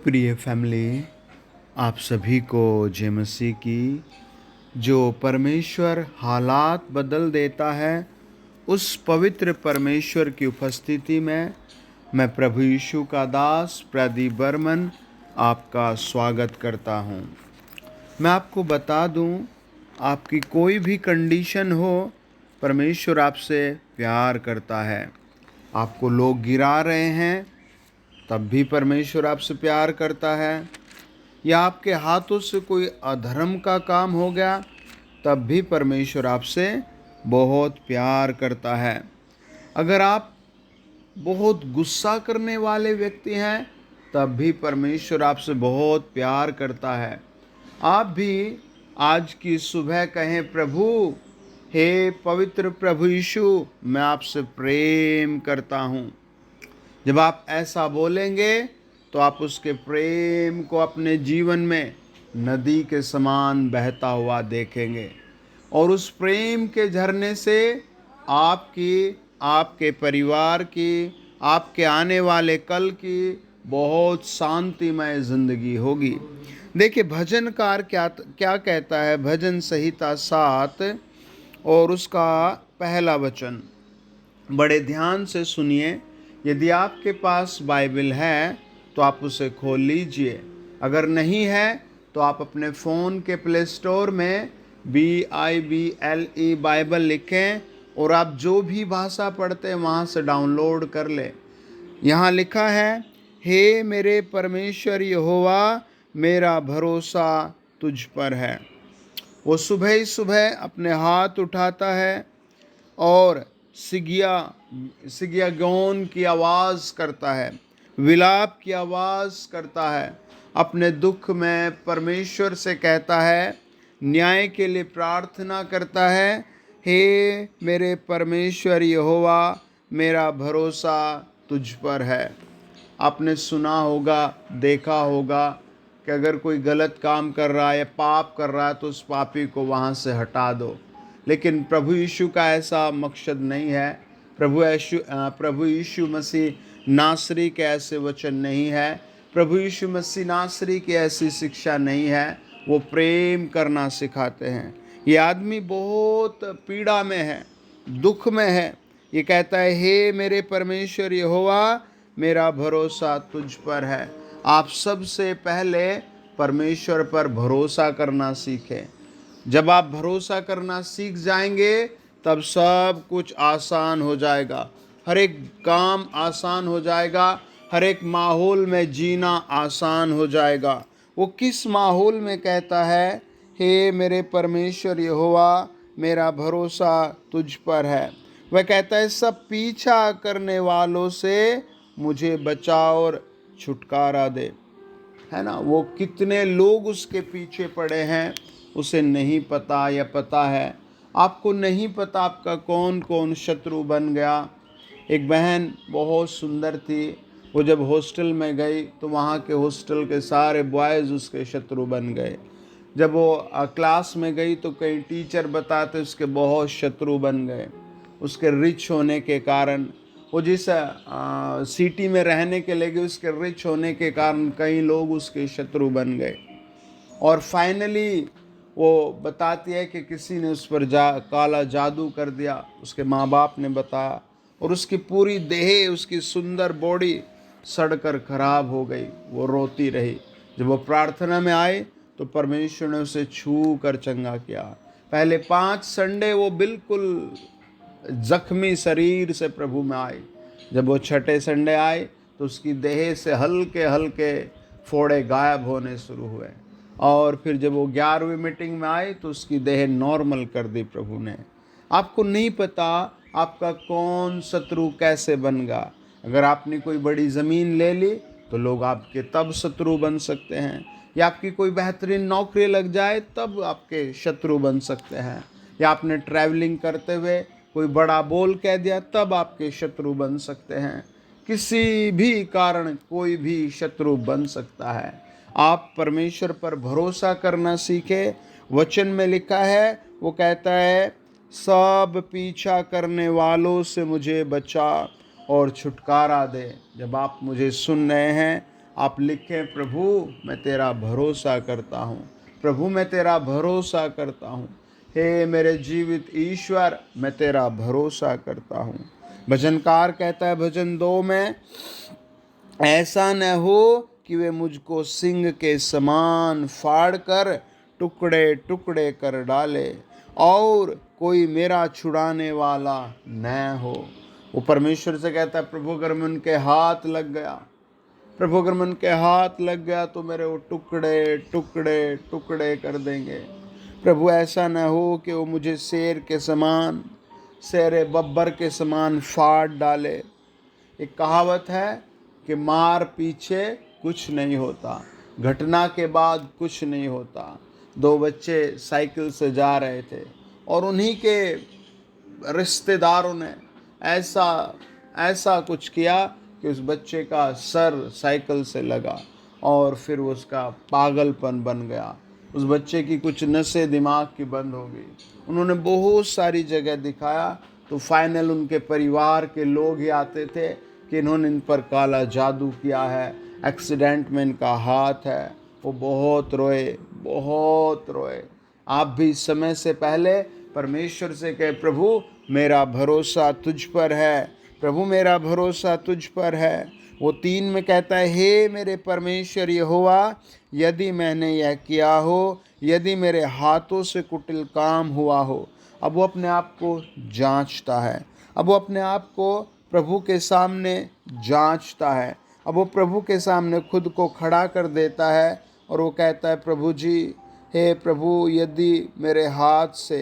प्रिय फैमिली, आप सभी को जय मसीह की। जो परमेश्वर हालात बदल देता है, उस पवित्र परमेश्वर की उपस्थिति में मैं प्रभु यीशु का दास प्रदीप बर्मन आपका स्वागत करता हूं। मैं आपको बता दूं, आपकी कोई भी कंडीशन हो, परमेश्वर आपसे प्यार करता है। आपको लोग गिरा रहे हैं, तब भी परमेश्वर आपसे प्यार करता है। या आपके हाथों से कोई अधर्म का काम हो गया, तब भी परमेश्वर आपसे बहुत प्यार करता है। अगर आप बहुत गुस्सा करने वाले व्यक्ति हैं, तब भी परमेश्वर आपसे बहुत प्यार करता है। आप भी आज की सुबह कहें, प्रभु, हे पवित्र प्रभु यीशु, मैं आपसे प्रेम करता हूँ। जब आप ऐसा बोलेंगे तो आप उसके प्रेम को अपने जीवन में नदी के समान बहता हुआ देखेंगे, और उस प्रेम के झरने से आपकी, आपके परिवार की, आपके आने वाले कल की बहुत शांतिमय जिंदगी होगी। देखिए, भजनकार क्या क्या कहता है। भजन संहिता 7 और उसका पहला वचन बड़े ध्यान से सुनिए। यदि आपके पास बाइबल है तो आप उसे खोल लीजिए। अगर नहीं है तो आप अपने फ़ोन के प्ले स्टोर में BIBLE बाइबल लिखें, और आप जो भी भाषा पढ़ते हैं वहाँ से डाउनलोड कर लें। यहाँ लिखा है, हे मेरे परमेश्वर यहोवा, मेरा भरोसा तुझ पर है। वो सुबह ही सुबह अपने हाथ उठाता है और सिगिया गौन की आवाज़ करता है, विलाप की आवाज़ करता है। अपने दुख में परमेश्वर से कहता है, न्याय के लिए प्रार्थना करता है, हे मेरे परमेश्वर यहोवा, मेरा भरोसा तुझ पर है। आपने सुना होगा, देखा होगा कि अगर कोई गलत काम कर रहा है या पाप कर रहा है तो उस पापी को वहाँ से हटा दो। लेकिन प्रभु यीशु का ऐसा मकसद नहीं है। प्रभु यीशु मसीह नासरी के ऐसे वचन नहीं है। प्रभु यीशु मसीह नासरी की ऐसी शिक्षा नहीं है। वो प्रेम करना सिखाते हैं। ये आदमी बहुत पीड़ा में है, दुख में है। ये कहता है, हे मेरे परमेश्वर यहोवा, मेरा भरोसा तुझ पर है। आप सबसे पहले परमेश्वर पर भरोसा करना सीखें। जब आप भरोसा करना सीख जाएंगे, तब सब कुछ आसान हो जाएगा। हर एक काम आसान हो जाएगा। हर एक माहौल में जीना आसान हो जाएगा। वो किस माहौल में कहता है, हे मेरे परमेश्वर यहोवा, मेरा भरोसा तुझ पर है। वह कहता है, सब पीछा करने वालों से मुझे बचा और छुटकारा दे। है ना, वो कितने लोग उसके पीछे पड़े हैं उसे नहीं पता, या पता है। आपको नहीं पता आपका कौन कौन शत्रु बन गया। एक बहन बहुत सुंदर थी, वो जब हॉस्टल में गई तो वहाँ के हॉस्टल के सारे बॉयज़ उसके शत्रु बन गए। जब वो क्लास में गई तो कई टीचर बताते उसके बहुत शत्रु बन गए। उसके रिच होने के कारण, वो जिस सिटी में रहने के लगे, उसके रिच होने के कारण कई लोग उसके शत्रु बन गए। और फाइनली वो बताती है कि किसी ने उस पर काला जादू कर दिया। उसके माँ बाप ने बताया, और उसकी पूरी देह, उसकी सुंदर बॉडी सड़कर खराब हो गई। वो रोती रही। जब वो प्रार्थना में आए तो परमेश्वर ने उसे छू कर चंगा किया। पहले 5 संडे वो बिल्कुल जख्मी शरीर से प्रभु में आए। जब वो छठे संडे आए तो उसकी देह से हल्के हल्के फोड़े गायब होने शुरू हुए। और फिर जब वो 11वीं मीटिंग में आए तो उसकी देह नॉर्मल कर दी प्रभु ने। आपको नहीं पता आपका कौन शत्रु कैसे बनेगा। अगर आपने कोई बड़ी ज़मीन ले ली तो लोग आपके तब शत्रु बन सकते हैं, या आपकी कोई बेहतरीन नौकरी लग जाए तब आपके शत्रु बन सकते हैं, या आपने ट्रैवलिंग करते हुए कोई बड़ा बोल कह दिया तब आपके शत्रु बन सकते हैं। किसी भी कारण कोई भी शत्रु बन सकता है। आप परमेश्वर पर भरोसा करना सीखें। वचन में लिखा है, वो कहता है, सब पीछा करने वालों से मुझे बचा और छुटकारा दे। जब आप मुझे सुन रहे हैं, आप लिखें, प्रभु मैं तेरा भरोसा करता हूँ, प्रभु मैं तेरा भरोसा करता हूँ, हे मेरे जीवित ईश्वर मैं तेरा भरोसा करता हूँ। भजनकार कहता है भजन 2 में, ऐसा न हो कि वे मुझको सिंह के समान फाड़ कर टुकड़े टुकड़े कर डाले और कोई मेरा छुड़ाने वाला न हो। वो परमेश्वर से कहता है, प्रभु अगर मैं उनके हाथ लग गया, प्रभु अगर मैं उनके हाथ लग गया तो मेरे वो टुकड़े टुकड़े टुकड़े कर देंगे। प्रभु ऐसा न हो कि वो मुझे शेर के समान, शेर बब्बर के समान फाड़ डाले। एक कहावत है कि मार पीछे कुछ नहीं होता, घटना के बाद कुछ नहीं होता। 2 बच्चे साइकिल से जा रहे थे और उन्हीं के रिश्तेदारों ने ऐसा ऐसा कुछ किया कि उस बच्चे का सर साइकिल से लगा और फिर उसका पागलपन बन गया। उस बच्चे की कुछ नसें दिमाग की बंद हो गई। उन्होंने बहुत सारी जगह दिखाया तो फाइनल उनके परिवार के लोग ही आते थे कि इन्होंने इन पर काला जादू किया है, एक्सीडेंट में इनका हाथ है। वो बहुत रोए, बहुत रोए। आप भी समय से पहले परमेश्वर से कहे, प्रभु मेरा भरोसा तुझ पर है, प्रभु मेरा भरोसा तुझ पर है। वो 3 में कहता है, हे मेरे परमेश्वर यहोवा, यदि मैंने यह किया हो, यदि मेरे हाथों से कुटिल काम हुआ हो। अब वो अपने आप को जांचता है, अब वो अपने आप को प्रभु के सामने जांचता है। अब वो प्रभु के सामने खुद को खड़ा कर देता है और वो कहता है, प्रभु जी, हे प्रभु, यदि मेरे हाथ से,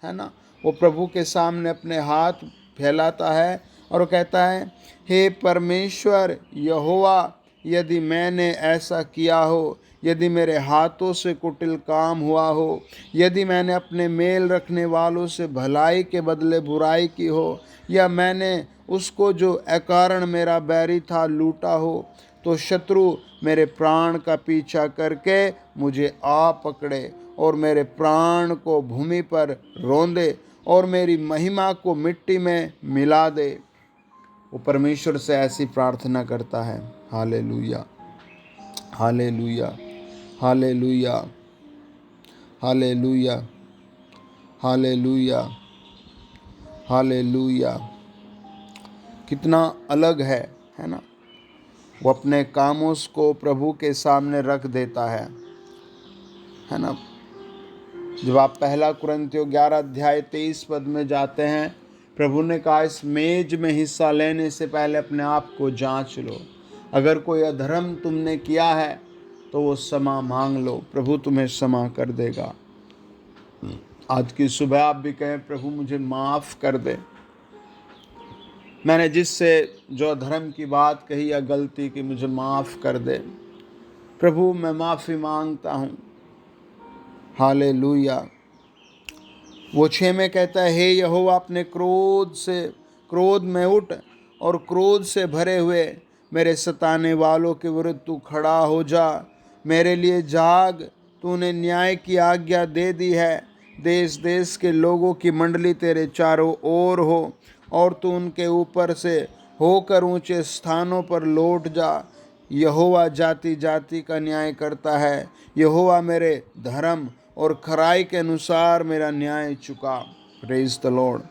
है ना, वो प्रभु के सामने अपने हाथ फैलाता है और वो कहता है, हे परमेश्वर यहोवा, यदि मैंने ऐसा किया हो, यदि मेरे हाथों से कुटिल काम हुआ हो, यदि मैंने अपने मेल रखने वालों से भलाई के बदले बुराई की हो, या मैंने उसको जो अकारण मेरा बैरी था लूटा हो, तो शत्रु मेरे प्राण का पीछा करके मुझे आ पकड़े और मेरे प्राण को भूमि पर रौंदे और मेरी महिमा को मिट्टी में मिला दे। वो परमेश्वर से ऐसी प्रार्थना करता है। Hallelujah, hallelujah, hallelujah, hallelujah, hallelujah, hallelujah. कितना अलग है ना। वो अपने कामों को प्रभु के सामने रख देता है ना। जब आप 1 कुरिन्थियों 11 अध्याय 23 पद में जाते हैं, प्रभु ने कहा, इस मेज में हिस्सा लेने से पहले अपने आप को जांच लो। अगर कोई अधर्म तुमने किया है तो वो क्षमा मांग लो, प्रभु तुम्हें क्षमा कर देगा। आज की सुबह आप भी कहें, प्रभु मुझे माफ़ कर दे, मैंने जिससे जो धर्म की बात कही या गलती की, मुझे माफ़ कर दे। प्रभु मैं माफ़ी मांगता हूँ। हालेलुया। वो 6 में कहता है, हे यहोवा, अपने क्रोध में उठ और क्रोध से भरे हुए मेरे सताने वालों के विरुद्ध तू खड़ा हो जा। मेरे लिए जाग, तूने न्याय की आज्ञा दे दी है। देश देश के लोगों की मंडली तेरे चारों ओर हो और तू उनके ऊपर से होकर ऊंचे स्थानों पर लौट जा। यहोवा जाति जाति का न्याय करता है। यहोवा मेरे धर्म और खराई के अनुसार मेरा न्याय चुका। Praise the Lord.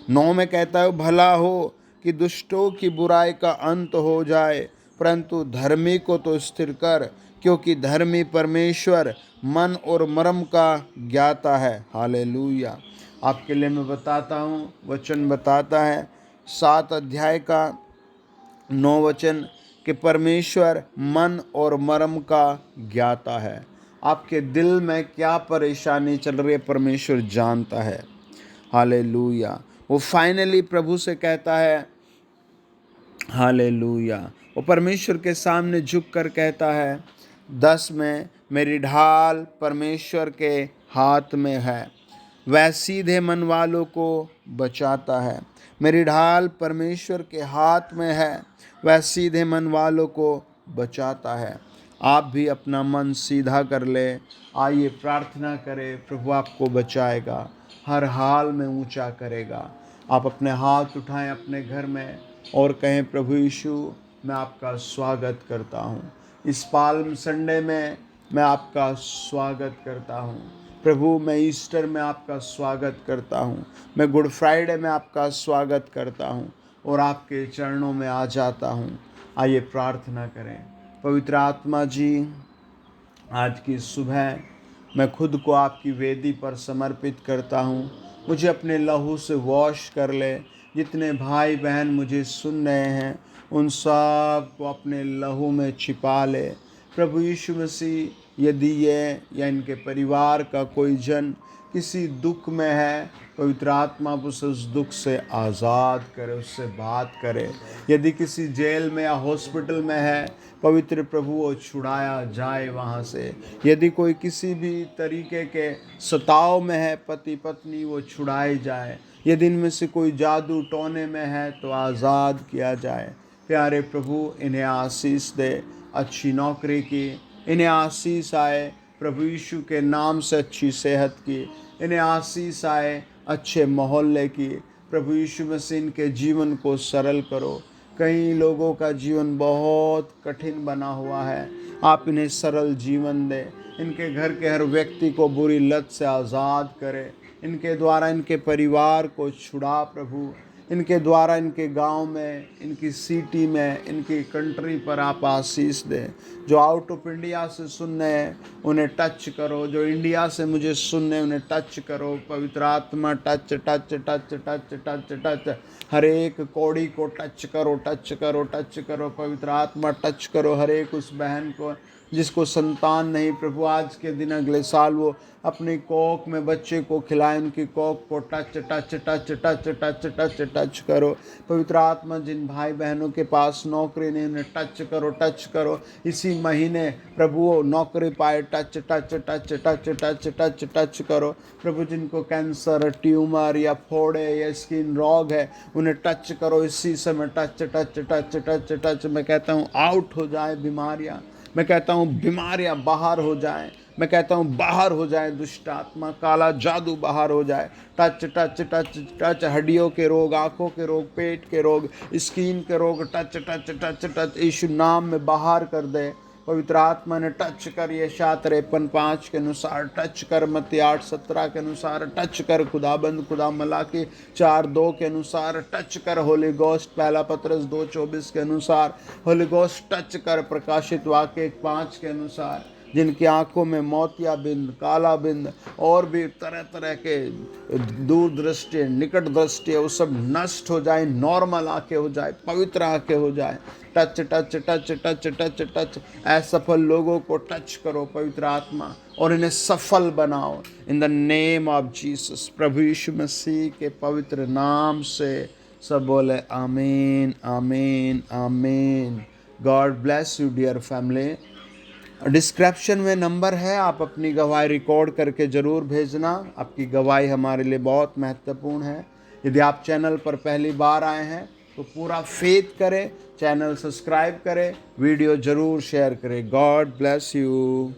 9 में कहता है, भला हो कि दुष्टों की बुराई का अंत हो जाए, परंतु धर्मी को तो स्थिर कर, क्योंकि धर्मी परमेश्वर मन और मर्म का ज्ञाता है। हालेलुया। आपके लिए मैं बताता हूँ, वचन बताता है 7 अध्याय का 9 वचन, कि परमेश्वर मन और मर्म का ज्ञाता है। आपके दिल में क्या परेशानी चल रही है, परमेश्वर जानता है। हालेलुया। वो फाइनली प्रभु से कहता है, हालेलुया, वो परमेश्वर के सामने झुक कर कहता है 10 में, मेरी ढाल परमेश्वर के हाथ में है, वह सीधे मन वालों को बचाता है। मेरी ढाल परमेश्वर के हाथ में है, वह सीधे मन वालों को बचाता है। आप भी अपना मन सीधा कर ले। आइए प्रार्थना करें, प्रभु आपको बचाएगा, हर हाल में ऊंचा करेगा। आप अपने हाथ उठाएं अपने घर में और कहें, प्रभु यीशु मैं आपका स्वागत करता हूँ। इस पाल्म संडे में मैं आपका स्वागत करता हूँ प्रभु। मैं ईस्टर में आपका स्वागत करता हूँ, मैं गुड फ्राइडे में आपका स्वागत करता हूँ और आपके चरणों में आ जाता हूँ। आइए प्रार्थना करें। पवित्र आत्मा जी, आज की सुबह मैं खुद को आपकी वेदी पर समर्पित करता हूँ। मुझे अपने लहू से वॉश कर ले। जितने भाई बहन मुझे सुन रहे हैं उन सब को अपने लहू में छिपा ले प्रभु यीशु मसीह। यदि ये या इनके परिवार का कोई जन किसी दुख में है, पवित्र आत्मा उस दुख से आज़ाद करे, उससे बात करे। यदि किसी जेल में या हॉस्पिटल में है, पवित्र प्रभु वो छुड़ाया जाए वहाँ से। यदि कोई किसी भी तरीके के सताव में है, पति पत्नी, वो छुड़ाए जाए। यदि इनमें से कोई जादू टोने में है तो आज़ाद किया जाए। प्यारे प्रभु, इन्हें आशीष दे, अच्छी नौकरी की, इन्हें आशीष आए प्रभु यीशु के नाम से, अच्छी सेहत की, इन्हें आशीष आए अच्छे मोहल्ले की। प्रभु यीशु मसीह इनके जीवन को सरल करो। कई लोगों का जीवन बहुत कठिन बना हुआ है, आप इन्हें सरल जीवन दें। इनके घर के हर व्यक्ति को बुरी लत से आज़ाद करें। इनके द्वारा इनके परिवार को छुड़ा प्रभु। इनके द्वारा इनके गांव में, इनकी सिटी में, इनकी कंट्री पर आप आशीष दें। जो आउट ऑफ इंडिया से सुन रहे हैं उन्हें टच करो, जो इंडिया से मुझे सुन रहे हैं उन्हें टच करो। पवित्र आत्मा touch touch touch touch touch touch, हर एक कौड़ी को टच करो, टच करो, टच करो। पवित्र आत्मा टच करो हर एक उस बहन को जिसको संतान नहीं प्रभु। आज के दिन अगले साल वो अपनी कोख में बच्चे को खिलाए, उनकी कोख को touch touch touch touch touch touch touch करो। पवित्र आत्मा जिन भाई बहनों के पास नौकरी नहीं उन्हें टच करो, टच करो। इसी महीने प्रभु वो नौकरी पाए, touch touch touch touch touch touch touch करो। प्रभु जिनको कैंसर, ट्यूमर या फोड़े या स्किन रोग है उन्हें टच करो इसी समय, touch touch touch touch touch. मैं कहता हूँ आउट हो जाए बीमारियाँ, मैं कहता हूँ बीमारियाँ बाहर हो जाएं, मैं कहता हूँ बाहर हो जाए दुष्ट आत्मा, काला जादू बाहर हो जाए। टच टच टच टच, हड्डियों के रोग, आँखों के रोग, पेट के रोग, स्किन के रोग, टच टच टच टच यीशु नाम में बाहर कर दे। पवित्र आत्मा ने टच कर, ये शात 53:5 के अनुसार टच कर, मत्ती 8:17 के अनुसार टच कर, खुदाबंद खुदा मलाकी 4:2 के अनुसार टच कर, होली गोस्ट 1 पतरस 2:24 के अनुसार होली गोस्ट टच कर, प्रकाशित वाक्य 1:5 के अनुसार। जिनकी आंखों में मोतिया बिंद, काला बिंद और भी तरह तरह के दूर दृष्टि, निकट दृष्टि है, वो सब नष्ट हो जाए, नॉर्मल आंखें हो जाए, पवित्र आंखें हो जाए। Touch touch touch touch touch touch, असफल लोगों को टच करो पवित्र आत्मा और इन्हें सफल बनाओ in the name of Jesus. प्रभु यीशु मसीह के पवित्र नाम से सब बोले amen, amen, amen. God bless you dear family. Description में नंबर है, आप अपनी गवाही रिकॉर्ड करके ज़रूर भेजना। आपकी गवाही हमारे लिए बहुत महत्वपूर्ण है। यदि आप चैनल पर पहली बार आए हैं तो पूरा फेथ करें, चैनल सब्सक्राइब करें, वीडियो ज़रूर शेयर करें। God bless you.